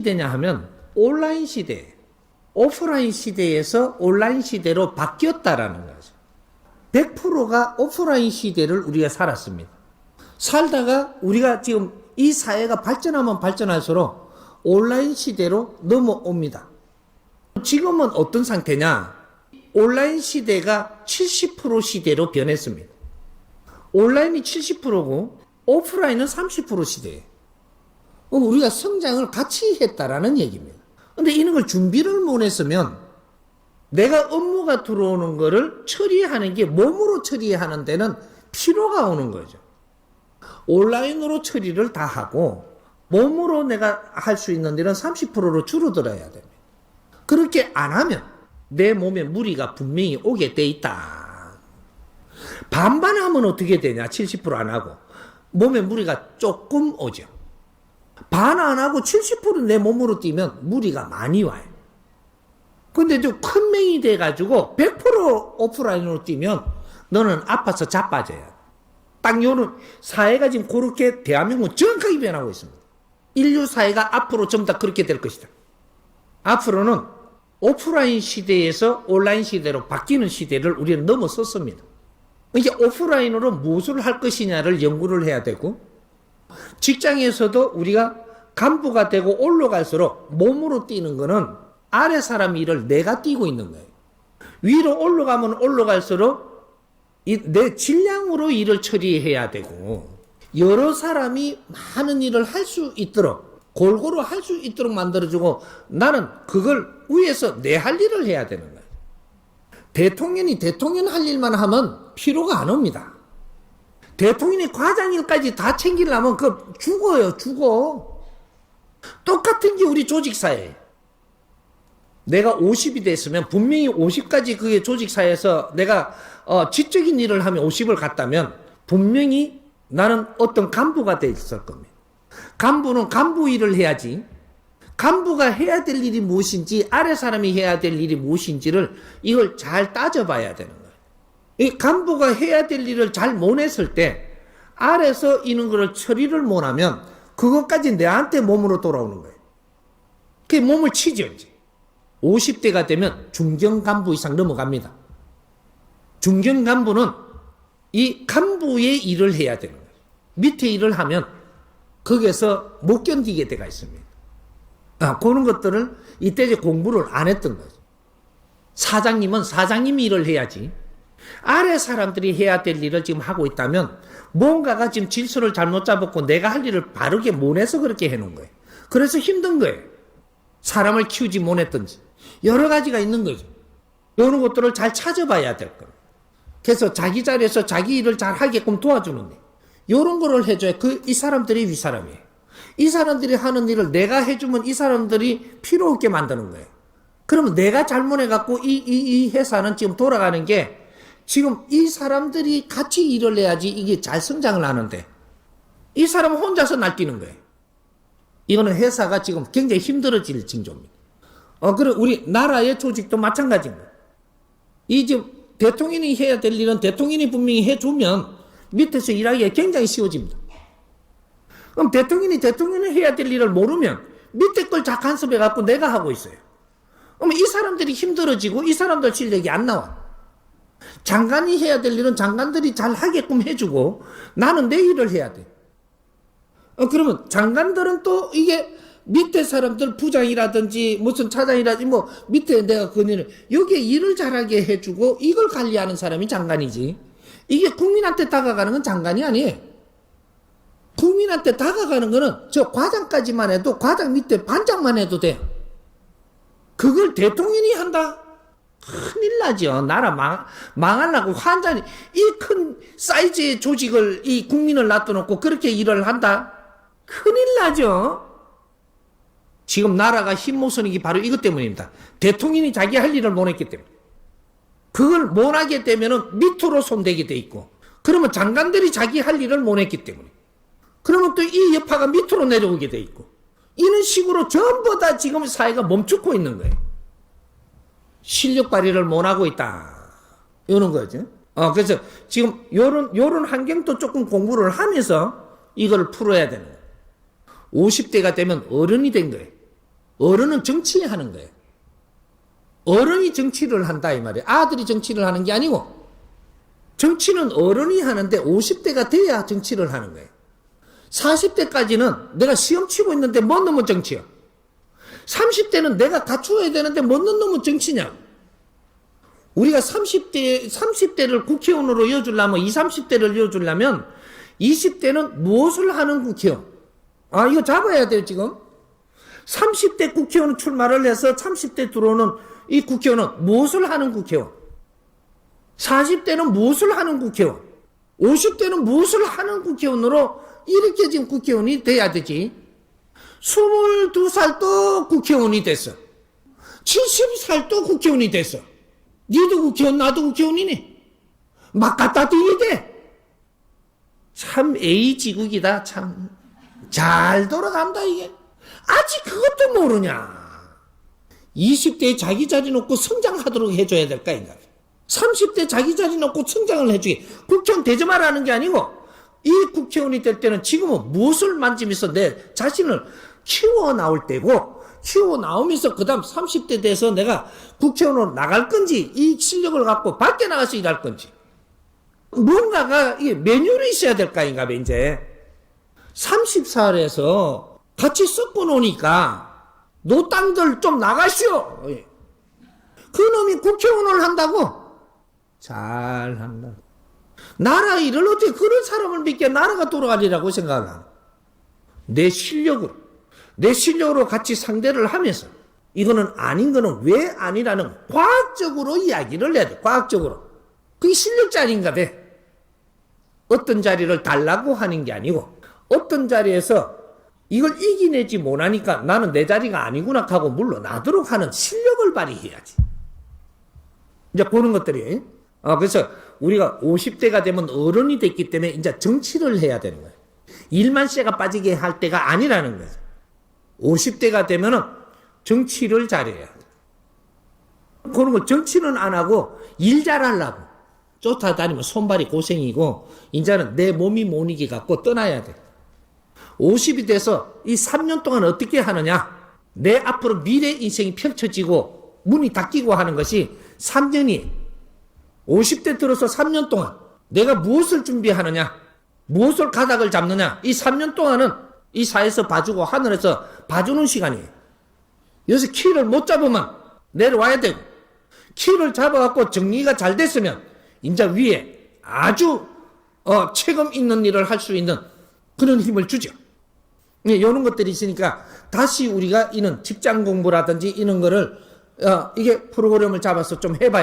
시대냐 하면 온라인 시대, 오프라인 시대에서 온라인 시대로 바뀌었다라는 거죠. 100%가 오프라인 시대를 우리가 살았습니다. 살다가 우리가 지금 이 사회가 발전하면 발전할수록 온라인 시대로 넘어옵니다. 지금은 어떤 상태냐? 온라인 시대가 70% 시대로 변했습니다. 온라인이 70%고 오프라인은 30% 시대예요. 우리가 성장을 같이 했다라는 얘기입니다. 근데 이런 걸 준비를 못 했으면 내가 업무가 들어오는 거를 처리하는 게 몸으로 처리하는 데는 피로가 오는 거죠. 온라인으로 처리를 다 하고 몸으로 내가 할 수 있는 일은 30%로 줄어들어야 됩니다. 그렇게 안 하면 내 몸에 무리가 분명히 오게 돼 있다. 반반하면 어떻게 되냐? 70% 안 하고 몸에 무리가 조금 오죠. 반 안 하고 70% 내 몸으로 뛰면 무리가 많이 와요. 근데 좀 큰 맹이 돼가지고 100% 오프라인으로 뛰면 너는 아파서 자빠져요. 딱 요런 사회가 지금 그렇게 대한민국은 정확하게 변하고 있습니다. 인류 사회가 앞으로 전부 다 그렇게 될 것이다. 앞으로는 오프라인 시대에서 온라인 시대로 바뀌는 시대를 우리는 넘어섰습니다. 이제 오프라인으로 무엇을 할 것이냐를 연구를 해야 되고, 직장에서도 우리가 간부가 되고 올라갈수록 몸으로 뛰는 거는 아래 사람 일을 내가 뛰고 있는 거예요. 위로 올라가면 올라갈수록 내 질량으로 일을 처리해야 되고, 여러 사람이 많은 일을 할 수 있도록 골고루 할 수 있도록 만들어주고, 나는 그걸 위에서 내 할 일을 해야 되는 거예요. 대통령이 대통령 할 일만 하면 피로가 안 옵니다. 대통령이 과장 일까지 다 챙기려면 죽어요, 죽어. 똑같은 게 우리 조직사회예요. 내가 50이 됐으면 분명히 50까지 그게 조직사회에서 내가 지적인 일을 하면 50을 갔다면 분명히 나는 어떤 간부가 돼 있을 겁니다. 간부는 간부 일을 해야지, 간부가 해야 될 일이 무엇인지, 아래 사람이 해야 될 일이 무엇인지를 이걸 잘 따져봐야 되는 거예요. 이 간부가 해야 될 일을 잘 못 했을 때 아래서 이런 거를 처리를 못하면 그것까지 내한테 몸으로 돌아오는 거예요. 그게 몸을 치죠. 이제 50대가 되면 중견 간부 이상 넘어갑니다. 중견 간부는 이 간부의 일을 해야 되는 거예요. 밑에 일을 하면 거기에서 못 견디게 돼가 있습니다. 그런 것들을 이때 이제 공부를 안 했던 거죠. 사장님은 사장님이 일을 해야지, 아래 사람들이 해야 될 일을 지금 하고 있다면 뭔가가 지금 질서를 잘못 잡았고 내가 할 일을 바르게 못 해서 그렇게 해놓은 거예요. 그래서 힘든 거예요. 사람을 키우지 못했든지 여러 가지가 있는 거죠. 이런 것들을 잘 찾아봐야 될 거예요. 그래서 자기 자리에서 자기 일을 잘 하게끔 도와주는데, 이런 거를 해줘야 이 사람들이 윗사람이에요. 이 사람들이 하는 일을 내가 해주면 이 사람들이 필요 없게 만드는 거예요. 그러면 내가 잘못해갖고 이 회사는 지금 돌아가는 게, 지금 이 사람들이 같이 일을 해야지 이게 잘 성장을 하는데 이 사람은 혼자서 날뛰는 거예요. 이거는 회사가 지금 굉장히 힘들어질 징조입니다. 그리고 우리 나라의 조직도 마찬가지인 거예요. 이 지금 대통령이 해야 될 일은 대통령이 분명히 해주면 밑에서 일하기가 굉장히 쉬워집니다. 그럼 대통령이 해야 될 일을 모르면 밑에 걸 다 간섭해갖고 내가 하고 있어요. 그럼 이 사람들이 힘들어지고 이 사람들 실력이 안 나와. 장관이 해야 될 일은 장관들이 잘 하게끔 해주고 나는 내 일을 해야 돼. 그러면 장관들은 또 이게 밑에 사람들 부장이라든지 무슨 차장이라든지 뭐 밑에 내가 그 일을 여기에 일을 잘하게 해주고 이걸 관리하는 사람이 장관이지, 이게 국민한테 다가가는 건 장관이 아니에요. 국민한테 다가가는 거는 저 과장까지만 해도 과장 밑에 반장만 해도 돼. 그걸 대통령이 한다? 큰일 나죠. 나라 망하려고 환장이, 이 큰 사이즈의 조직을 이 국민을 놔둬놓고 그렇게 일을 한다? 큰일 나죠. 지금 나라가 힘못 쓰는 게 바로 이것 때문입니다. 대통령이 자기 할 일을 못 했기 때문에. 그걸 못 하게 되면은 밑으로 손대게 돼 있고, 그러면 장관들이 자기 할 일을 못 했기 때문에 그러면 또 이 여파가 밑으로 내려오게 돼 있고, 이런 식으로 전부 다 지금 사회가 멈추고 있는 거예요. 실력 발휘를 못 하고 있다, 이런 거죠. 그래서 지금 요런 환경도 조금 공부를 하면서 이걸 풀어야 되는 거예요. 50대가 되면 어른이 된 거예요. 어른은 정치하는 거예요. 어른이 정치를 한다 이 말이에요. 아들이 정치를 하는 게 아니고 정치는 어른이 하는데 50대가 돼야 정치를 하는 거예요. 40대까지는 내가 시험 치고 있는데 뭔 놈은 정치야. 30대는 내가 갖추어야 되는데 뭔 놈은 정치냐. 우리가 30대를 국회의원으로 이어주려면 20, 30대를 이어주려면 20대는 무엇을 하는 국회의원? 아, 이거 잡아야 돼요, 지금. 30대 국회의원 출마를 해서 30대 들어오는 이 국회의원은 무엇을 하는 국회의원? 40대는 무엇을 하는 국회의원? 50대는 무엇을 하는 국회의원으로 이렇게 지금 국회의원이 돼야 되지. 22살도 국회의원이 됐어. 70살도 국회의원이 됐어. 니도 국회의원, 나도 국회의원이니. 막 갖다 뛰게 돼. 참 A지국이다, 참. 잘 돌아간다, 이게. 아직 그것도 모르냐. 20대에 자기 자리 놓고 성장하도록 해줘야 될까, 인가. 30대 자기 자리 놓고 성장을 해주기. 국회의원 되지 말라는 게 아니고, 이 국회의원이 될 때는 지금은 무엇을 만지면서 내 자신을 키워 나올 때고, 키워 나오면서 그 다음 30대 돼서 내가 국회의원으로 나갈 건지, 이 실력을 갖고 밖에 나가서 일할 건지. 뭔가가, 이게 매뉴얼이 있어야 될까, 인가, 이제. 30살에서 같이 섞어 놓으니까, 노땅들 좀 나가시오! 그 놈이 국회의원을 한다고? 잘한다. 나라 일을 어떻게 그런 사람을 믿게 나라가 돌아가리라고 생각하나? 내 실력으로 같이 상대를 하면서 이거는 아닌 거는 왜 아니라는 과학적으로 이야기를 해야 돼. 과학적으로. 그게 실력자리인가 봐. 어떤 자리를 달라고 하는 게 아니고 어떤 자리에서 이걸 이기내지 못하니까 나는 내 자리가 아니구나 하고 물러나도록 하는 실력을 발휘해야지. 이제 보는 것들이. 그래서 우리가 50대가 되면 어른이 됐기 때문에 이제 정치를 해야 되는 거예요. 일만 쇠가 빠지게 할 때가 아니라는 거예요. 50대가 되면은 정치를 잘해야 돼. 그런 거 정치는 안 하고 일 잘하려고 쫓아다니면 손발이 고생이고 이제는 내 몸이 못 이기 갖고 떠나야 돼. 50이 돼서 이 3년 동안 어떻게 하느냐? 내 앞으로 미래 인생이 펼쳐지고 문이 닫히고 하는 것이 3년이 50대 들어서 3년 동안 내가 무엇을 준비하느냐? 무엇을 가닥을 잡느냐? 이 3년 동안은 이 사회에서 봐주고 하늘에서 봐주는 시간이에요. 여기서 키를 못 잡으면 내려와야 되고 키를 잡아갖고 정리가 잘 됐으면 이제 위에 아주 책임 있는 일을 할 수 있는 그런 힘을 주죠. 이런 것들이 있으니까 다시 우리가 이런 직장 공부라든지 이런 거를 이게 프로그램을 잡아서 좀 해봐야